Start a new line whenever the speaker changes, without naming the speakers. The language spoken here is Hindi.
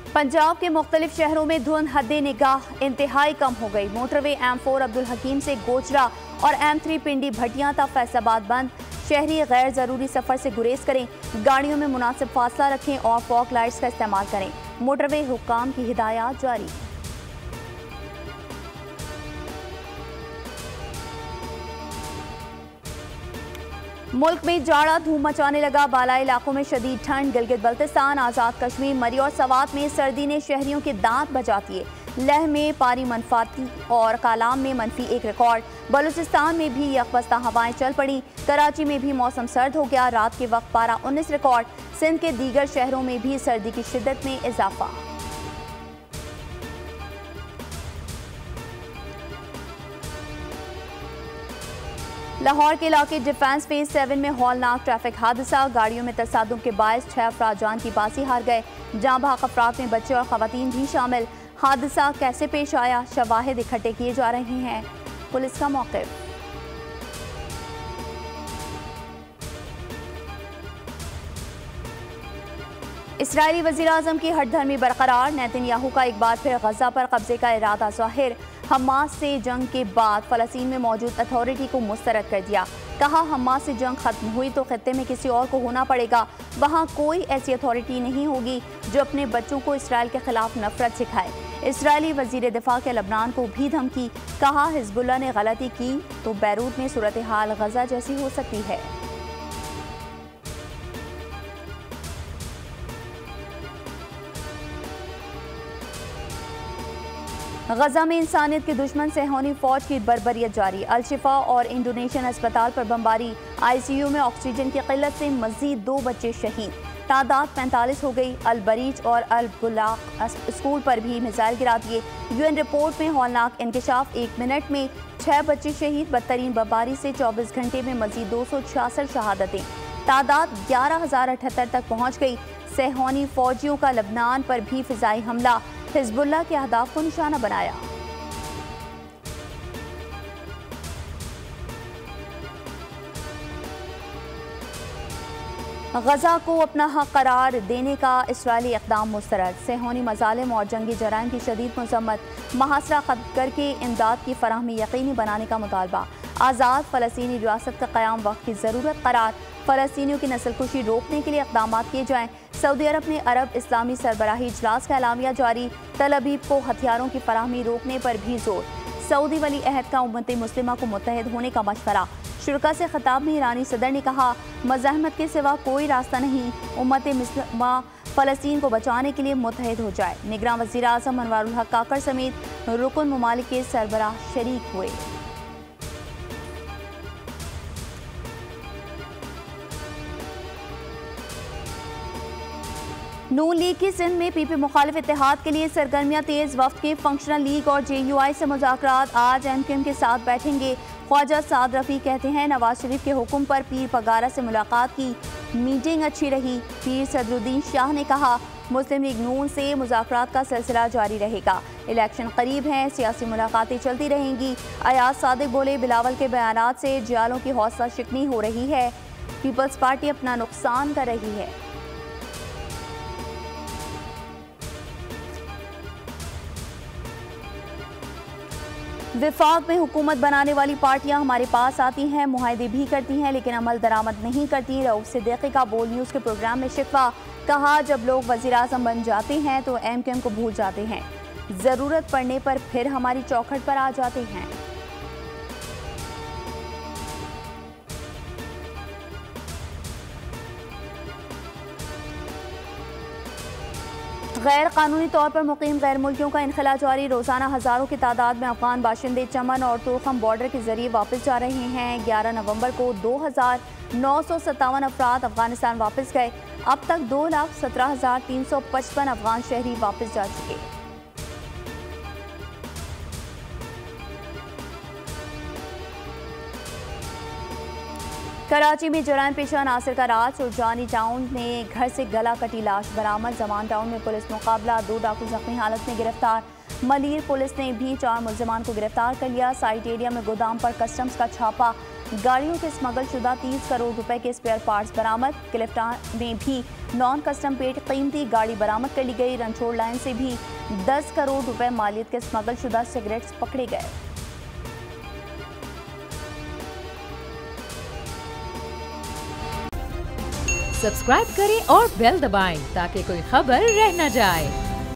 पंजाब के मुख्तलिफ शहरों में धुंध हद्दे निगाह इंतहाई कम हो गई। मोटरवे M4 अब्दुल हकीम से गोचरा और M3 पिंडी भटियां तक फैसलाबाद बंद। शहरी गैर जरूरी सफर से गुरेज करें, गाड़ियों में मुनासिब फासला रखें और फॉग लाइट्स का इस्तेमाल करें। मोटरवे हुक्काम की हिदायत जारी। मुल्क में जाड़ा धूम मचाने लगा। बालाई इलाकों में शदीद ठंड। गिलगित बल्तिस्तान, आज़ाद कश्मीर, मरी और सवात में सर्दी ने शहरियों के दांत बजा दिए। लह में पारी मनफाती और कालाम में -1 रिकॉर्ड। बलूचिस्तान में भी यकबस्ता हवाएं चल पड़ी। कराची में भी मौसम सर्द हो गया। रात के वक्त पारा 19 रिकॉर्ड। सिंध के दीगर शहरों में भी सर्दी की शिद्दत में इजाफा। लाहौर के इलाके डिफेंस फेज 7 में हौलनाक ट्रैफिक हादसा। गाड़ियों में तसादुम के बायस 6 अफराद जान की बाजी हार गए। जाँ बहक अफराद में बच्चे और खवातीन भी शामिल। हादसा कैसे पेश आया, शवाहिद इकट्ठे किए जा रहे हैं। पुलिस का मौक़िफ़। इसराइली वज़ीर-ए-आज़म की हठधर्मी बरकरार। नेतन्याहू का एक बार फिर गजा पर कब्जे का इरादा ज़ाहिर। हमास से जंग के बाद फ़लस्तीन में मौजूद अथॉरिटी को मुस्तरद कर दिया। कहा हमास से जंग खत्म हुई तो खित्ते में किसी और को होना पड़ेगा। वहाँ कोई ऐसी अथॉरिटी नहीं होगी जो अपने बच्चों को इसराइल के खिलाफ नफरत सिखाए। इसराइली वज़ीर दिफा के लबनान को भी धमकी। कहा हिज़्बुल्लाह ने गलती की तो बैरूत में सूरत हाल गजा जैसी हो सकती है। गजा में इंसानियत के दुश्मन सेहूनी फौज की बर्बरियत जारी। अल-शिफा और इंडोनेशियन अस्पताल पर बमबारी। ICU में ऑक्सीजन की किल्लत से मजीद 2 बच्चे शहीद। तादाद 45 हो गई। अल-बरीज और अल-बुलाक स्कूल पर भी मिसाइल गिरा दिए। UN रिपोर्ट में हौलनाक इंकशाफ। 1 मिनट में 6 बच्चे शहीद। बदतरीन बमबारी से 24 घंटे में मजीद 266 शहादतें। तादाद 11,078 तक पहुँच गई। सेहूनी फौजियों का लबनान पर भी फिजाई हमला। हिज़्बुल्लाह के अहदाफ को निशाना बनाया। गजा को अपना हक करार देने का इसराइली इक़दाम मुस्तरद। सेहूनी मज़ालिम और जंगी जराइम की शदीद मज़म्मत। महासरा खत्म करके इमदाद की फराहमी यकीनी बनाने का मुतालबा। आज़ाद फ़लस्तीनी रियासत का क़याम वक्त की ज़रूरत करार। फ़लस्तीनियों की नस्लकुशी रोकने के लिए इक़दाम किए जाएँ। सऊदी अरब ने अरब इस्लामी सरबराही इजलास का एलामिया जारी। तल अबीब को हथियारों की फराहमी रोकने पर भी जोर। सऊदी वली अहद का उम्मत मुस्लिमा को मुत्तहिद होने का मशवरा। शुरका से खिताब में ईरानी सदर ने कहा मज़ाहमत के सिवा कोई रास्ता नहीं। उम्मत मुस्लिमा फ़लस्तीन को बचाने के लिए मुत्तहिद हो जाए। निगरान वज़ीर-ए-आज़म अनवारुल हक काकर समेत रुकन ममालिक के सरबराह शरीक हुए। नून लीग की सिंध में PP मुखालिफ इत्तेहाद के लिए सरगर्मियां तेज। वफ्द के फंक्शनल लीग और JUI से मुज़ाकरात। आज MQM के साथ बैठेंगे। ख्वाजा साद रफ़ी कहते हैं नवाज शरीफ के हुक्म पर पीर पगारा से मुलाकात की। मीटिंग अच्छी रही। पीर सदरुद्दीन शाह ने कहा मुस्लिम लीग नून से मुज़ाकरात का सिलसिला जारी रहेगा। इलेक्शन करीब हैं, सियासी मुलाकातें चलती रहेंगी। अयाज सादिक बोले बिलावल के बयानात से जियालों की हौसला शिकनी हो रही है। पीपल्स पार्टी अपना नुकसान कर रही है। विफाक में हुकूमत बनाने वाली पार्टियां हमारे पास आती हैं, मुआहदे भी करती हैं लेकिन अमल दरामद नहीं करती। रऊफ सिद्दीकी का बोल न्यूज़ के प्रोग्राम में शिकवा। कहा जब लोग वज़ीर-ए-आज़म बन जाते हैं तो MQM को भूल जाते हैं। ज़रूरत पड़ने पर फिर हमारी चौखट पर आ जाते हैं। गैर कानूनी तौर पर मुकीम गैर मुल्कियों का इनखला जारी। रोज़ाना हज़ारों की तादाद में अफगान बाशिंदे चमन और तुरखम बॉर्डर के जरिए वापस जा रहे हैं। 11 नवंबर को 2,957 अफराद अफगानिस्तान वापस गए। अब तक 2,17,355 अफगान शहरी वापस जा चुके। कराची में जराइम पेशा नासिर का राज और जानी टाउन में घर से गला कटी लाश बरामद। जमान टाउन में पुलिस मुकाबला। 2 डाकू जख्मी हालत में गिरफ्तार। मलीर पुलिस ने भी 4 मुल्जिमान को गिरफ्तार कर लिया। साइट एरिया में गोदाम पर कस्टम्स का छापा। गाड़ियों के स्मगल शुदा 30 करोड़ रुपए के स्पेयर पार्ट्स बरामद। क्लिफ्टन में भी नॉन कस्टम पेट कीमती गाड़ी बरामद कर ली गई। रनछोड़ लाइन से भी 10 करोड़ रुपए मालियत के स्मगल शुदा सिगरेट्स पकड़े गए।
सब्सक्राइब करें और बेल दबाएं ताकि कोई खबर रह न जाए।